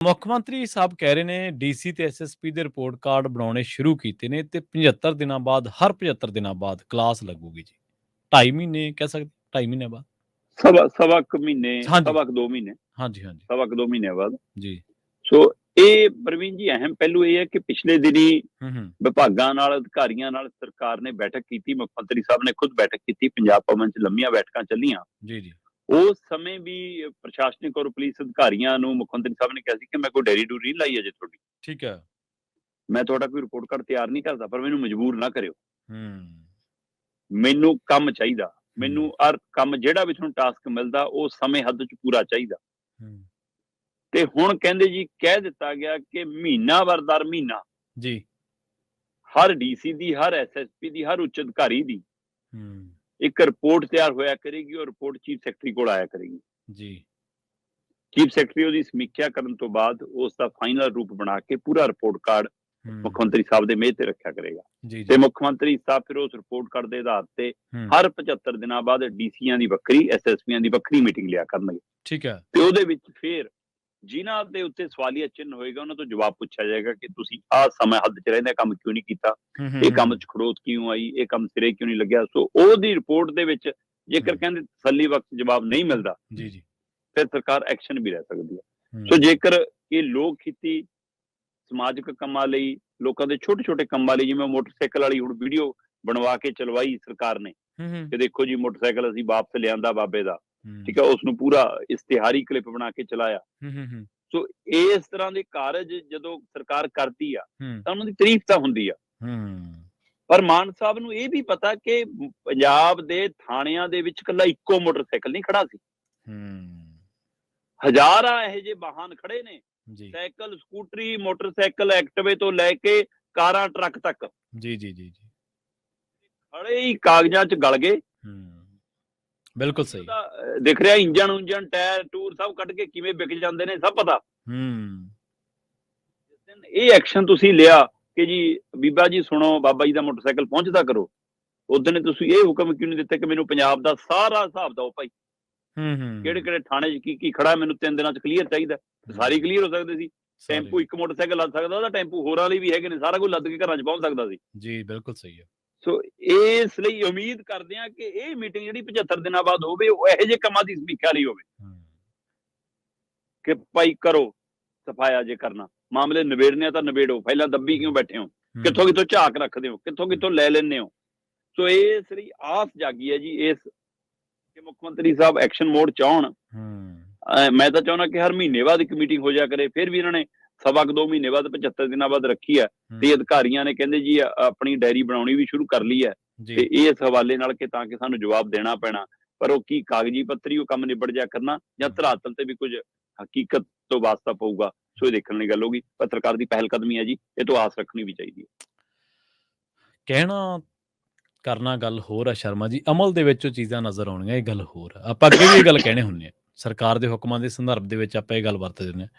ਮੁੱਖ ਮੰਤਰੀ ਸਾਹਿਬ ਕਹਿ ਰਹੇ ਨੇ ਡੀਸੀ ਤੇ ਐਸਐਸਪੀ ਦੇ ਰਿਪੋਰਟ ਕਾਰਡ ਬਣਾਉਣੇ ਸ਼ੁਰੂ ਕੀਤੇ ਨੇ ਤੇ 75 ਦਿਨਾਂ ਬਾਅਦ ਹਰ 75 ਦਿਨਾਂ ਬਾਅਦ ਕਲਾਸ ਲੱਗੂਗੀ ਜੀ। 2.5 ਮਹੀਨੇ ਕਹਿ ਸਕਦੇ 2.5 ਮਹੀਨੇ ਬਾਅਦ। ਸਵਾ ਕੁ ਮਹੀਨੇ, ਹਾਂਜੀ ਸਵਾ ਕੁ 2 ਮਹੀਨੇ, ਹਾਂਜੀ ਹਾਂਜੀ ਸਵਾ ਕੁ 2 ਮਹੀਨਿਆਂ ਬਾਅਦ। ਜੀ। ਸੋ ਇਹ ਪ੍ਰਵੀਨ ਜੀ ਅਹਿਮ ਪਹਿਲੂ ਇਹ ਹੈ ਕਿ ਪਿਛਲੇ ਦਿਨੀ ਹੂੰ ਵਿਭਾਗਾਂ ਨਾਲ, ਅਧਿਕਾਰੀਆਂ ਨਾਲ ਸਰਕਾਰ ਨੇ ਬੈਠਕ ਕੀਤੀ। ਮੁੱਖ ਮੰਤਰੀ ਸਾਹਿਬ ਨੇ ਖੁਦ ਬੈਠਕ ਕੀਤੀ, ਪੰਜਾਬ ਭਵਨ 'ਚ ਲੰਮੀਆਂ ਬੈਠਕਾਂ ਚੱਲੀਆਂ। ਜੀ ਜੀ ਉਸ ਸਮੇਂ ਵੀ ਪ੍ਰਸ਼ਾਸਨਿਕ ਔਰ ਪੁਲਿਸ ਅਧਿਕਾਰੀਆਂ ਨੂੰ ਮੁੱਖ ਮੰਤਰੀ ਸਾਹਿਬ ਨੇ ਕਿਹਾ ਸੀ ਕਿ ਮੈਂ ਕੋਈ ਡੈਰੀ ਡੂਰੀ ਨਹੀਂ ਲਾਈ ਅਜੇ ਤੁਹਾਡੀ, ਠੀਕ ਹੈ। ਮੈਂ ਤੁਹਾਡਾ ਕੋਈ ਰਿਪੋਰਟ ਕਾਰਡ ਤਿਆਰ ਨਹੀਂ ਕਰਦਾ, ਪਰ ਮੈਨੂੰ ਮਜਬੂਰ ਨਾ ਕਰਿਓ, ਹੂੰ ਮੈਨੂੰ ਕੰਮ ਚਾਹੀਦਾ, ਮੈਨੂੰ ਔਰ ਕੰਮ ਜਿਹੜਾ ਵੀ ਤੁਹਾਨੂੰ ਟਾਸਕ ਮਿਲਦਾ ਉਹ ਸਮੇਂ ਹੱਦ 'ਚ ਪੂਰਾ ਚਾਹੀਦਾ। ਹੂੰ ਤੇ ਹੁਣ ਕਹਿੰਦੇ ਜੀ ਕਹਿ ਦਿੱਤਾ ਗਿਆ ਕਿ ਮਹੀਨਾਵਾਰ ਦਰ ਮਹੀਨਾ ਜੀ। ਹਰ ਡੀਸੀ ਦੀ, ਹਰ ਐਸਐਸਪੀ ਦੀ, ਹਰ ਉੱਚ ਅਧਿਕਾਰੀ ਦੀ ਹੂੰ ਇੱਕ ਰਿਪੋਰਟ ਤਿਆਰ ਹੋਇਆ ਕਰੇਗੀ ਔਰ ਰਿਪੋਰਟ ਚੀਫ ਸੈਕਟਰੀ ਕੋਲ ਆਇਆ ਕਰੇਗੀ। ਜੀ। ਚੀਫ ਸੈਕਟਰੀ ਉਹਦੀ ਸਮੀਖਿਆ ਕਰਨ ਤੋਂ ਬਾਅਦ ਉਸ ਦਾ ਫਾਈਨਲ ਰੂਪ ਬਣਾ ਕੇ ਪੂਰਾ ਰਿਪੋਰਟ ਕਾਰਡ ਮੁੱਖ ਮੰਤਰੀ ਸਾਹਿਬ ਦੇ ਮੇਜ਼ ਤੇ ਰੱਖਿਆ ਕਰੇਗਾ। ਜੀ ਤੇ ਜੀ ਮੁੱਖ ਮੰਤਰੀ ਸਾਹਿਬ ਫਿਰ ਉਸ ਰਿਪੋਰਟ ਕਾਰਡ ਦੇ ਆਧਾਰ ਤੇ ਹਰ 75 ਦਿਨਾਂ ਬਾਅਦ ਡੀਸੀਆਂ ਦੀ ਵੱਖਰੀ, ਐਸਐਸਪੀਆਂ ਦੀ ਵੱਖਰੀ ਮੀਟਿੰਗ ਲਿਆ ਕਰਨਗੇ। ਠੀਕ ਹੈ। ਤੇ ਉਹਦੇ ਵਿੱਚ ਫਿਰ ਜਿਨ੍ਹਾਂ ਦੇ ਉੱਤੇ ਸਵਾਲੀਆ ਚਿੰਨ੍ਹ ਹੋਏਗਾ ਉਹਨਾਂ ਤੋਂ ਜਵਾਬ ਪੁੱਛਿਆ ਜਾਏਗਾ ਕਿ ਤੁਸੀਂ ਆਹ ਸਮਾਂ ਹੱਦ 'ਚ ਰਹਿੰਦੇ ਕੰਮ ਕਿਉਂ ਨਹੀਂ ਕੀਤਾ, ਇਹ ਕੰਮ 'ਚ ਖੜੋਤ ਕਿਉਂ ਆਈ, ਇਹ ਕੰਮ ਸਿਰੇ ਕਿਉਂ ਨਹੀਂ ਲੱਗਿਆ। ਸੋ ਉਹਦੀ ਰਿਪੋਰਟ ਦੇ ਵਿੱਚ ਜੇਕਰ ਕਹਿੰਦੇ ਤਸੱਲੀ ਵਕਤ ਜਵਾਬ ਨਹੀਂ ਮਿਲਦਾ ਜੀ ਜੀ ਫਿਰ ਸਰਕਾਰ ਐਕਸ਼ਨ ਵੀ ਲੈ ਸਕਦੀ ਹੈ। ਸੋ ਜੇਕਰ ਇਹ ਲੋਕ ਖੇਤੀ, ਸਮਾਜਿਕ ਕੰਮਾਂ ਲਈ, ਲੋਕਾਂ ਦੇ ਛੋਟੇ ਛੋਟੇ ਕੰਮਾਂ ਲਈ, ਜਿਵੇਂ ਮੋਟਰਸਾਈਕਲ ਵਾਲੀ ਹੁਣ ਵੀਡੀਓ ਬਣਵਾ ਕੇ ਚਲਵਾਈ ਸਰਕਾਰ ਨੇ ਕਿ ਦੇਖੋ ਜੀ ਮੋਟਰਸਾਈਕਲ ਅਸੀਂ ਵਾਪਸ ਲਿਆਂਦਾ ਬਾਬੇ ਦਾ, ਠੀਕ ਹੈ, ਉਸਨੂੰ ਪੂਰਾ ਇਸ਼ਤਿਹਾਰੀ ਕਲਿੱਪ ਬਣਾ ਕੇ ਚਲਾਇਆ। ਸੋ ਇਸ ਤਰ੍ਹਾਂ ਦੇ ਕਾਰਜ ਜਦੋਂ ਸਰਕਾਰ ਕਰਦੀ ਆ ਤਾਂ ਉਹਨਾਂ ਦੀ ਤਾਰੀਫ ਤਾਂ ਹੁੰਦੀ ਆ, ਪਰ ਮਾਨ ਸਾਹਿਬ ਨੂੰ ਇਹ ਵੀ ਪਤਾ ਕਿ ਪੰਜਾਬ ਦੇ ਥਾਣਿਆਂ ਦੇ ਵਿੱਚ ਇਕੱਲਾ ਇੱਕੋ ਮੋਟਰਸਾਈਕਲ ਨਹੀਂ ਖੜਾ ਸੀ, ਹਜ਼ਾਰਾਂ ਇਹੋ ਜਿਹੇ ਵਾਹਨ ਖੜੇ ਨੇ, ਸਾਈਕਲ, ਸਕੂਟਰੀ, ਮੋਟਰਸਾਈਕਲ, ਐਕਟਿਵੇ ਤੋਂ ਲੈ ਕੇ ਕਾਰਾਂ, ਟਰੱਕ ਤੱਕ ਜੀ ਜੀ ਜੀ ਜੀ ਖੜੇ ਹੀ ਕਾਗਜ਼ਾਂ 'ਚ ਗਲ ਗਏ। ਬਿਲਕੁਲ ਸਹੀ ਦਿਖ ਰਿਹਾ, ਇੰਜਣ, ਟਾਇਰ ਟੂਰ ਸਭ ਕੱਢ ਕੇ ਕਿਵੇਂ ਵਿਕ ਜਾਂਦੇ ਨੇ ਸਭ ਪਤਾ। ਇਹ ਐਕਸ਼ਨ ਤੁਸੀਂ ਲਿਆ ਕਿ ਜੀ ਬੀਬਾ ਜੀ ਸੁਣੋ, ਬਾਬਾ ਜੀ ਦਾ ਮੋਟਰਸਾਈਕਲ ਪਹੁੰਚਦਾ ਕਰੋ, ਉਦੋਂ ਨੇ ਤੁਸੀਂ ਇਹ ਹੁਕਮ ਕਿਉਂ ਨਹੀਂ ਦਿੱਤਾ ਕਿ ਮੈਨੂੰ ਪੰਜਾਬ ਦਾ ਸਾਰਾ ਹਿਸਾਬ ਦਿਓ ਭਾਈ, ਕਿਹੜੇ ਕਿਹੜੇ ਥਾਣੇ 'ਚ ਕੀ ਖੜਾ, ਮੈਨੂੰ 3 ਦਿਨਾਂ 'ਚ ਕਲੀਅਰ ਚਾਹੀਦਾ। ਸਾਰੀ ਕਲੀਅਰ ਹੋ ਸਕਦੇ ਸੀ। ਟੈਂਪੂ ਇੱਕ ਮੋਟਰਸਾਈਕਲ ਲੱਦ ਸਕਦਾ, ਉਹਦਾ ਟੈਂਪੂ ਹੋਰਾਂ ਲਈ ਵੀ ਹੈਗੇ ਨੇ, ਸਾਰਾ ਕੁਝ ਲੱਦ ਕੇ ਘਰਾਂ 'ਚ ਪਹੁੰਚ ਸਕਦਾ ਸੀ। ਜੀ ਬਿਲਕੁਲ ਸਹੀ ਹੈ। ਸੋ ਇਸ ਲਈ ਉਮੀਦ ਕਰਦੇ ਹਾਂ ਕਿ ਇਹ ਮੀਟਿੰਗ ਜਿਹੜੀ 75 ਦਿਨਾਂ ਬਾਅਦ ਹੋਵੇ ਉਹ ਇਹੋ ਜਿਹੇ ਕੰਮਾਂ ਦੀ ਸਮੀਖਿਆ ਲਈ ਹੋਵੇ ਕਿ ਭਾਈ ਕਰੋ ਸਫਾਇਆ, ਜੇ ਕਰਨਾ ਮਾਮਲੇ ਨਿਬੇੜਨੇ ਆ ਤਾਂ ਨਿਬੇੜੋ, ਪਹਿਲਾਂ ਦੱਬੀ ਕਿਉਂ ਬੈਠੇ ਹੋ, ਕਿੱਥੋਂ ਕਿੱਥੋਂ ਝਾਕ ਰੱਖਦੇ ਹੋ, ਕਿੱਥੋਂ ਕਿੱਥੋਂ ਲੈ ਲੈਂਦੇ ਹੋ। ਸੋ ਇਸ ਲਈ ਆਸ ਜਾਗੀ ਹੈ ਜੀ ਇਸ ਕਿ ਮੁੱਖ ਮੰਤਰੀ ਸਾਹਿਬ ਐਕਸ਼ਨ ਮੋਡ 'ਚ ਆਉਣ। ਮੈਂ ਤਾਂ ਚਾਹੁੰਦਾ ਕਿ ਹਰ ਮਹੀਨੇ ਬਾਅਦ ਇੱਕ ਮੀਟਿੰਗ ਹੋ ਜਾ ਕਰੇ। ਫਿਰ ਵੀ ਇਹਨਾਂ ਨੇ ਸਵਾ ਕੁ 2 ਮਹੀਨੇ ਬਾਅਦ 75 ਦਿਨਾਂ ਬਾਅਦ ਰੱਖੀ ਹੈ ਤੇ ਅਧਿਕਾਰੀਆਂ ਨੇ ਕਹਿੰਦੇ ਜੀ ਆਪਣੀ ਡਾਇਰੀ ਬਣਾਉਣੀ ਵੀ ਸ਼ੁਰੂ ਕਰ ਲਈ ਹੈ ਤੇ ਇਸ ਹਵਾਲੇ ਨਾਲ ਕਿ ਤਾਂ ਕਿ ਸਾਨੂੰ ਜਵਾਬ ਦੇਣਾ ਪੈਣਾ, ਪਰ ਉਹ ਕੀ ਕਾਗਜ਼ੀ ਪੱਤਰੀ ਉਹ ਕੰਮ ਨਿਬੜ ਜਾ ਕਰਨਾ ਜਾਂ ਧਰਾਤਲ ਤੇ ਵੀ ਕੁਝ ਹਕੀਕਤ ਤੋਂ ਵਾਸਤਾ ਪਊਗਾ। ਸੋ ਇਹ ਦੇਖਣ ਵਾਲੀ ਗੱਲ ਹੋਗੀ, ਪਰ ਸਰਕਾਰ ਦੀ ਪਹਿਲ ਕਦਮੀ ਹੈ ਜੀ, ਇਹ ਤੋਂ ਆਸ ਰੱਖਣੀ ਵੀ ਚਾਹੀਦੀ ਹੈ। ਕਹਿਣਾ ਕਰਨਾ ਗੱਲ ਹੋਰ ਆ ਸ਼ਰਮਾ ਜੀ, ਅਮਲ ਦੇ ਵਿੱਚ ਉਹ ਚੀਜ਼ਾਂ ਨਜ਼ਰ ਆਉਣਗੀਆਂ, ਇਹ ਗੱਲ ਹੋਰ ਆ। ਆਪਾਂ ਅੱਗੇ ਵੀ ਇਹ ਗੱਲ ਕਹਿਣੇ ਹੁੰਦੇ ਹਾਂ, ਸਰਕਾਰ ਦੇ ਹੁਕਮਾਂ ਦੇ ਸੰਦਰਭ ਦੇ ਵਿੱਚ ਆਪਾਂ ਇਹ ਗੱਲ ਵਰਤਦੇ ਹੁੰਦੇ ਹਾਂ